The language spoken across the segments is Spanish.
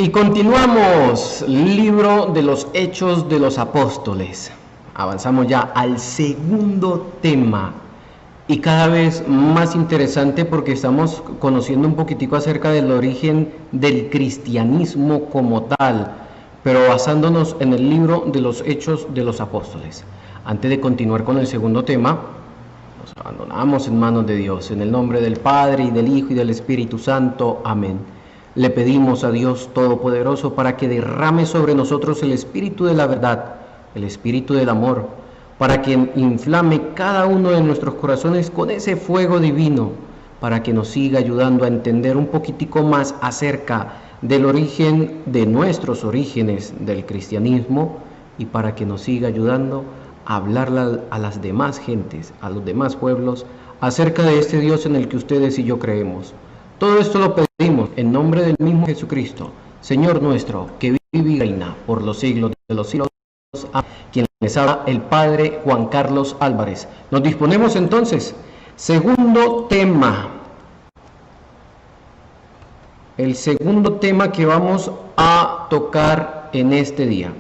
Y continuamos, libro de los Hechos de los Apóstoles. Avanzamos ya al segundo tema y cada vez más interesante porque estamos conociendo un poquitico acerca del origen del cristianismo como tal, pero basándonos en el libro de los Hechos de los Apóstoles. Antes de continuar con el segundo tema, nos abandonamos en manos de Dios, en el nombre del Padre y del Hijo y del Espíritu Santo. Amén. Le pedimos a Dios Todopoderoso para que derrame sobre nosotros el Espíritu de la verdad, el Espíritu del amor, para que inflame cada uno de nuestros corazones con ese fuego divino, para que nos siga ayudando a entender un poquitico más acerca del origen, de nuestros orígenes del cristianismo, y para que nos siga ayudando a hablar a las demás gentes, a los demás pueblos, acerca de este Dios en el que ustedes y yo creemos. Todo esto lo pedimos en nombre del mismo Jesucristo, Señor nuestro, que vive y reina por los siglos de los siglos. A quien les habla el Padre Juan Carlos Álvarez. Nos disponemos entonces. Segundo tema. El segundo tema que vamos a tocar en este día.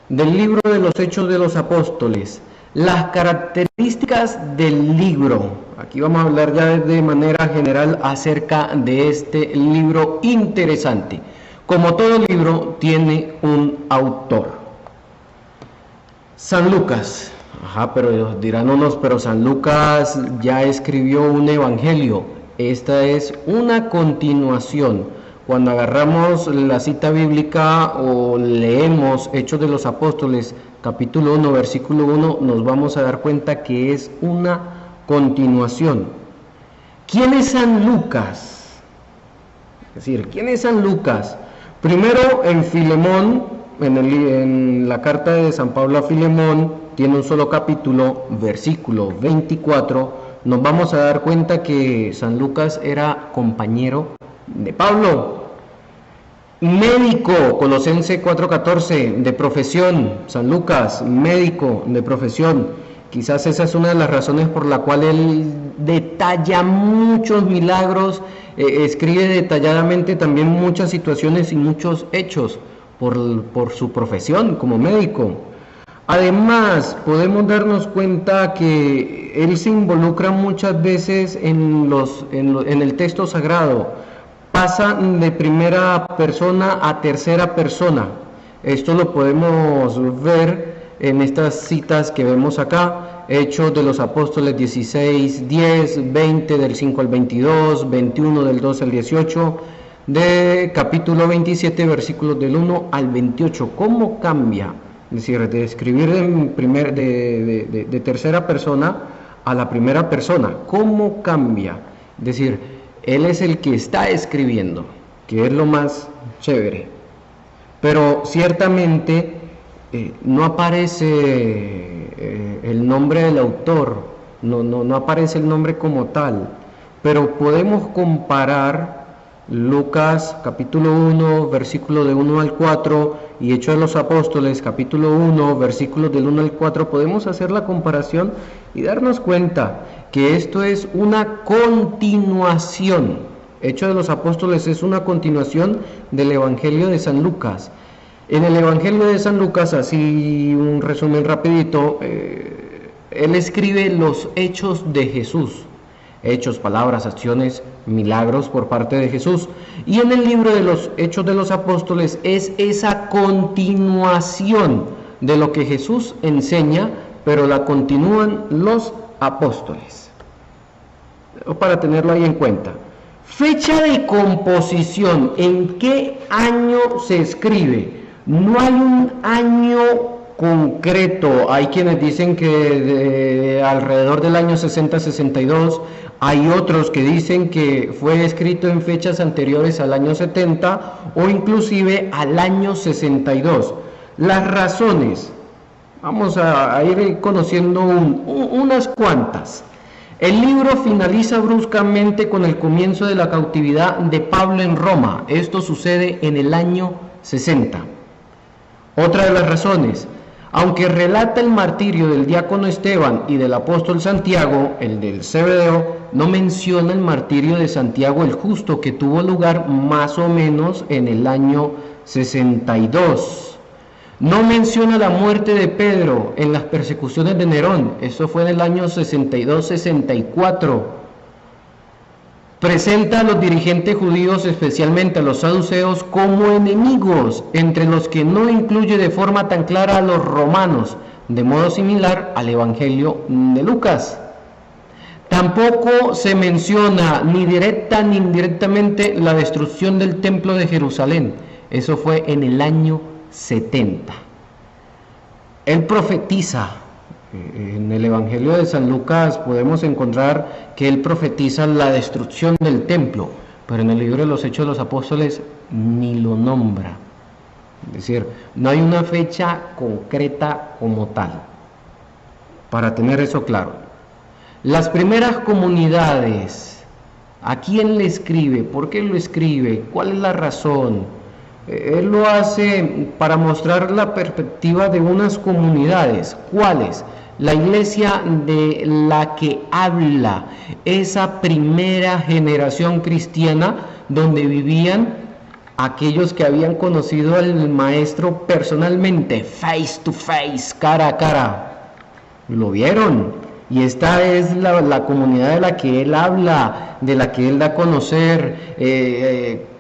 Del libro de los Hechos de los Apóstoles. Las características del libro. Aquí vamos a hablar ya de manera general acerca de este libro interesante. Como todo libro, tiene un autor. San Lucas. Pero dirán unos, pero San Lucas ya escribió un evangelio. Esta es una continuación. Cuando agarramos la cita bíblica o leemos Hechos de los Apóstoles, capítulo 1, versículo 1, nos vamos a dar cuenta que es una continuación. ¿Quién es San Lucas? Es decir, ¿quién es San Lucas? Primero, en Filemón, en la carta de San Pablo a Filemón, tiene un solo capítulo, versículo 24, nos vamos a dar cuenta que San Lucas era compañero de Pablo. Médico, Colosenses 4:14, de profesión, San Lucas, médico de profesión. Quizás esa es una de las razones por la cual él detalla muchos milagros, escribe detalladamente también muchas situaciones y muchos hechos por su profesión como médico. Además, podemos darnos cuenta que él se involucra muchas veces en el texto sagrado. Pasa de primera persona a tercera persona. Esto lo podemos ver en estas citas que vemos acá. Hechos de los Apóstoles 16, 10, 20 del 5 al 22, 21 del 12 al 18, de capítulo 27, versículos del 1 al 28. ¿Cómo cambia? Es decir, de escribir de tercera persona a la primera persona. ¿Cómo cambia? Es decir, él es el que está escribiendo, que es lo más chévere. Pero ciertamente no aparece el nombre del autor, no aparece el nombre como tal. Pero podemos comparar Lucas capítulo 1, versículo de 1 al 4 y Hechos de los Apóstoles capítulo 1, versículos del 1 al 4. Podemos hacer la comparación y darnos cuenta que esto es una continuación. Hechos de los Apóstoles es una continuación del Evangelio de San Lucas. En el Evangelio de San Lucas, así un resumen rapidito, él escribe los hechos de Jesús. Hechos, palabras, acciones, milagros por parte de Jesús. Y en el libro de los Hechos de los Apóstoles es esa continuación de lo que Jesús enseña, pero la continúan los apóstoles. Para tenerlo ahí en cuenta. Fecha de composición. ¿En qué año se escribe? No hay un año concreto. Hay quienes dicen que alrededor del año 60-62, hay otros que dicen que fue escrito en fechas anteriores al año 70 o inclusive al año 62. Las razones, vamos a ir conociendo unas cuantas. El libro finaliza bruscamente con el comienzo de la cautividad de Pablo en Roma. Esto sucede en el año 60. Otra de las razones, Aunque relata el martirio del diácono Esteban y del apóstol Santiago, el del Cebedeo, no menciona el martirio de Santiago el Justo, que tuvo lugar más o menos en el año 62. No menciona la muerte de Pedro en las persecuciones de Nerón, eso fue en el año 62-64. Presenta a los dirigentes judíos, especialmente a los saduceos, como enemigos, entre los que no incluye de forma tan clara a los romanos, de modo similar al Evangelio de Lucas. Tampoco se menciona ni directa ni indirectamente la destrucción del templo de Jerusalén, eso fue en el año 70. Él profetiza. En el Evangelio de San Lucas podemos encontrar que él profetiza la destrucción del templo, pero en el libro de los Hechos de los Apóstoles ni lo nombra. Es decir, no hay una fecha concreta como tal, para tener eso claro. Las primeras comunidades, ¿a quién le escribe? ¿Por qué lo escribe? ¿Cuál es la razón? Él lo hace para mostrar la perspectiva de unas comunidades. ¿Cuáles? La iglesia de la que habla, esa primera generación cristiana donde vivían aquellos que habían conocido al maestro personalmente, face to face, cara a cara. Lo vieron. Y esta es la comunidad de la que él habla, de la que él da a conocer,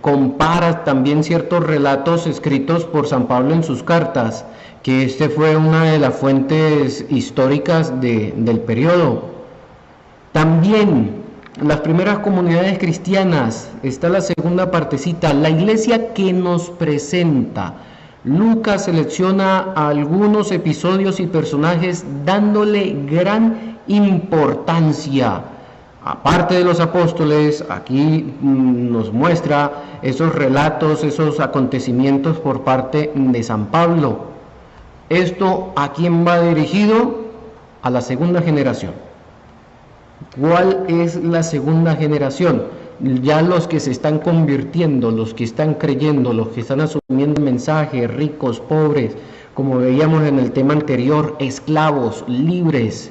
compara también ciertos relatos escritos por San Pablo en sus cartas, que este fue una de las fuentes históricas del periodo. También las primeras comunidades cristianas, está la segunda partecita, la iglesia que nos presenta. Lucas selecciona algunos episodios y personajes dándole gran importancia. Aparte de los apóstoles, aquí nos muestra esos relatos, esos acontecimientos por parte de San Pablo. ¿Esto a quién va dirigido? A la segunda generación. ¿Cuál es la segunda generación? Ya los que se están convirtiendo, los que están creyendo, los que están asumiendo el mensaje, ricos, pobres, como veíamos en el tema anterior, esclavos, libres.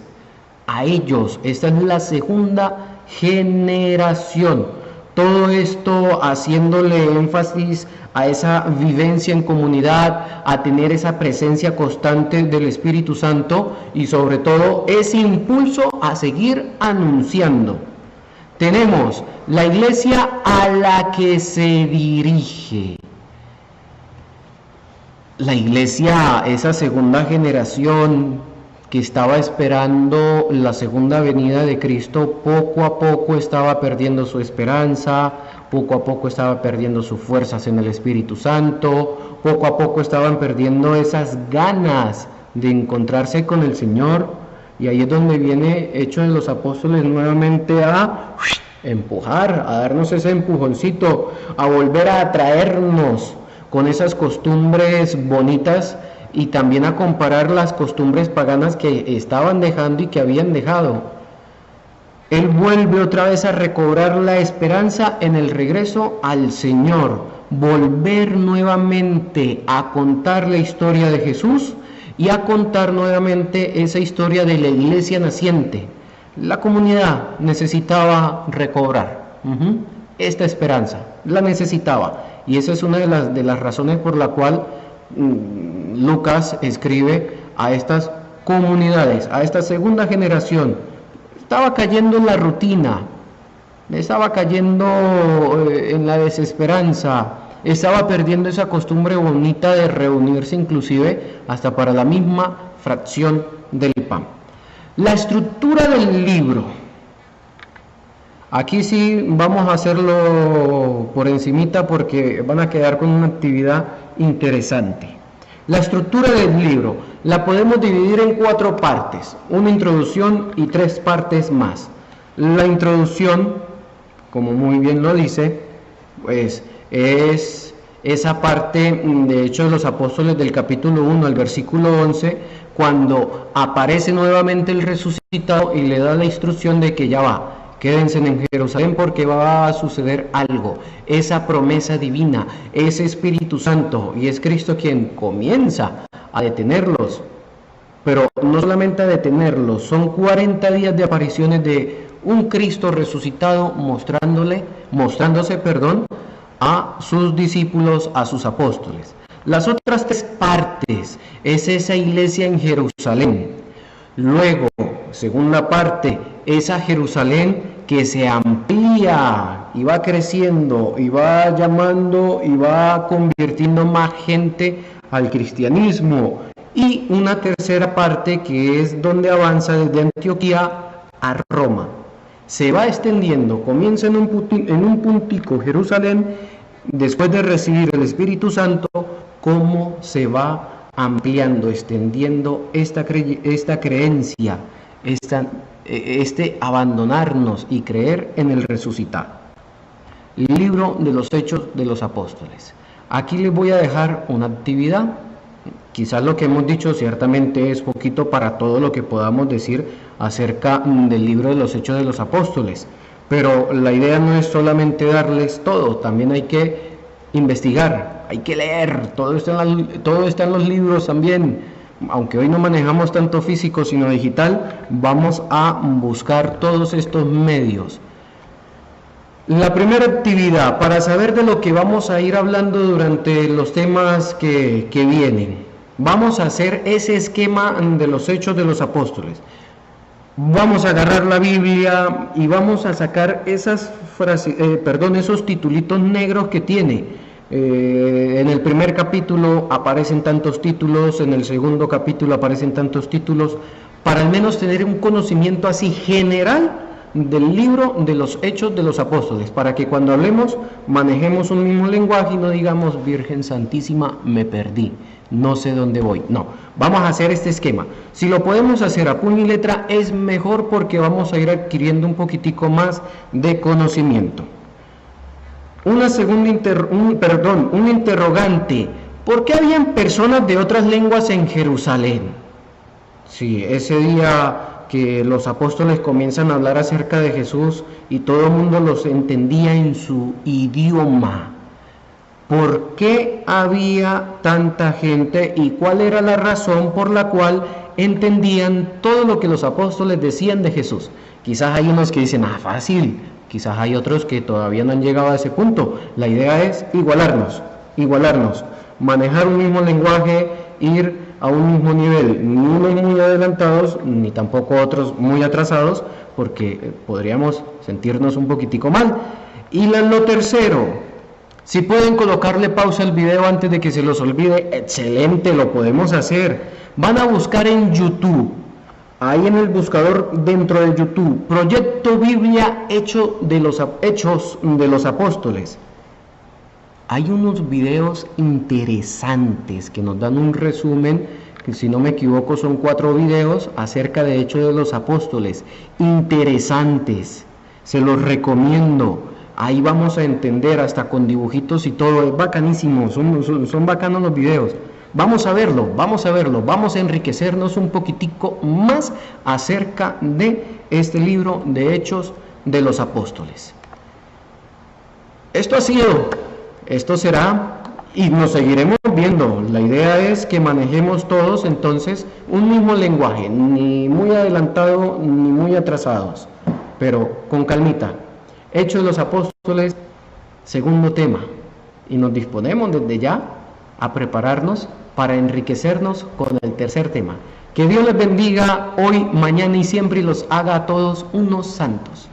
A ellos, esta es la segunda generación. Todo esto haciéndole énfasis a esa vivencia en comunidad, a tener esa presencia constante del Espíritu Santo y sobre todo ese impulso a seguir anunciando. Tenemos la iglesia a la que se dirige. La iglesia, esa segunda generación que estaba esperando la segunda venida de Cristo, poco a poco estaba perdiendo su esperanza, poco a poco estaba perdiendo sus fuerzas en el Espíritu Santo, poco a poco estaban perdiendo esas ganas de encontrarse con el Señor, y ahí es donde viene Hechos de los Apóstoles nuevamente a empujar, a darnos ese empujoncito, a volver a atraernos con esas costumbres bonitas y también a comparar las costumbres paganas que estaban dejando y que habían dejado. Él vuelve otra vez a recobrar la esperanza en el regreso al Señor, volver nuevamente a contar la historia de Jesús y a contar nuevamente esa historia de la iglesia naciente. La comunidad necesitaba recobrar esta esperanza, la necesitaba, y esa es una de las razones por la cual Lucas escribe a estas comunidades, a esta segunda generación. Estaba cayendo en la rutina, estaba cayendo en la desesperanza, estaba perdiendo esa costumbre bonita de reunirse inclusive hasta para la misma fracción del pan. La estructura del libro. Aquí sí vamos a hacerlo por encimita porque van a quedar con una actividad interesante. La estructura del libro la podemos dividir en 4 partes, una introducción y 3 partes más. La introducción, como muy bien lo dice, pues es esa parte de Hechos de los Apóstoles del capítulo 1 al versículo 11, cuando aparece nuevamente el resucitado y le da la instrucción de que ya va. Quédense en Jerusalén porque va a suceder algo, esa promesa divina, ese Espíritu Santo, y es Cristo quien comienza a detenerlos. pero no solamente a detenerlos, son 40 días de apariciones de un Cristo resucitado mostrándose a sus discípulos, a sus apóstoles. Las otras 3 partes es esa iglesia en Jerusalén. Luego, segunda parte, esa Jerusalén que se amplía y va creciendo y va llamando y va convirtiendo más gente al cristianismo. Y una tercera parte que es donde avanza desde Antioquía a Roma. Se va extendiendo, comienza en un puntico Jerusalén, después de recibir el Espíritu Santo, cómo se va ampliando, extendiendo esta creencia, este abandonarnos y creer en el resucitado. Libro de los Hechos de los Apóstoles. Aquí les voy a dejar una actividad. Quizás lo que hemos dicho ciertamente es poquito para todo lo que podamos decir acerca del libro de los Hechos de los Apóstoles, pero la idea no es solamente darles todo, también hay que investigar, hay que leer, todo está en los libros también. Aunque hoy no manejamos tanto físico sino digital, vamos a buscar todos estos medios. La primera actividad, para saber de lo que vamos a ir hablando durante los temas que vienen, vamos a hacer ese esquema de los Hechos de los Apóstoles. Vamos a agarrar la Biblia y vamos a sacar esos titulitos negros que tiene. En el primer capítulo aparecen tantos títulos, en el segundo capítulo aparecen tantos títulos, para al menos tener un conocimiento así general del libro de los Hechos de los Apóstoles, para que cuando hablemos manejemos un mismo lenguaje y no digamos Virgen Santísima, me perdí, no sé dónde voy. No, vamos a hacer este esquema. Si lo podemos hacer a puño y letra es mejor, porque vamos a ir adquiriendo un poquitico más de conocimiento. Un interrogante: ¿por qué habían personas de otras lenguas en Jerusalén? Sí, ese día que los apóstoles comienzan a hablar acerca de Jesús y todo el mundo los entendía en su idioma. ¿Por qué había tanta gente y cuál era la razón por la cual entendían todo lo que los apóstoles decían de Jesús? Quizás hay unos que dicen, fácil. Quizás hay otros que todavía no han llegado a ese punto. La idea es igualarnos, manejar un mismo lenguaje, ir a un mismo nivel, ni unos muy adelantados, ni tampoco otros muy atrasados, porque podríamos sentirnos un poquitico mal. Y lo tercero, si pueden colocarle pausa al video antes de que se los olvide, excelente, lo podemos hacer. Van a buscar en YouTube, ahí en el buscador dentro de YouTube, Proyecto Biblia Hechos de los Apóstoles. Hay unos videos interesantes que nos dan un resumen, que si no me equivoco son 4 videos acerca de Hechos de los Apóstoles. Interesantes, se los recomiendo. Ahí vamos a entender hasta con dibujitos y todo, es bacanísimo, son bacanos los videos. Vamos a verlo, vamos a enriquecernos un poquitico más acerca de este libro de Hechos de los Apóstoles. Esto será y nos seguiremos viendo. La idea es que manejemos todos entonces un mismo lenguaje, ni muy adelantado ni muy atrasados, pero con calmita. Hechos de los Apóstoles, segundo tema, y nos disponemos desde ya a prepararnos para enriquecernos con el tercer tema. Que Dios les bendiga hoy, mañana y siempre y los haga a todos unos santos.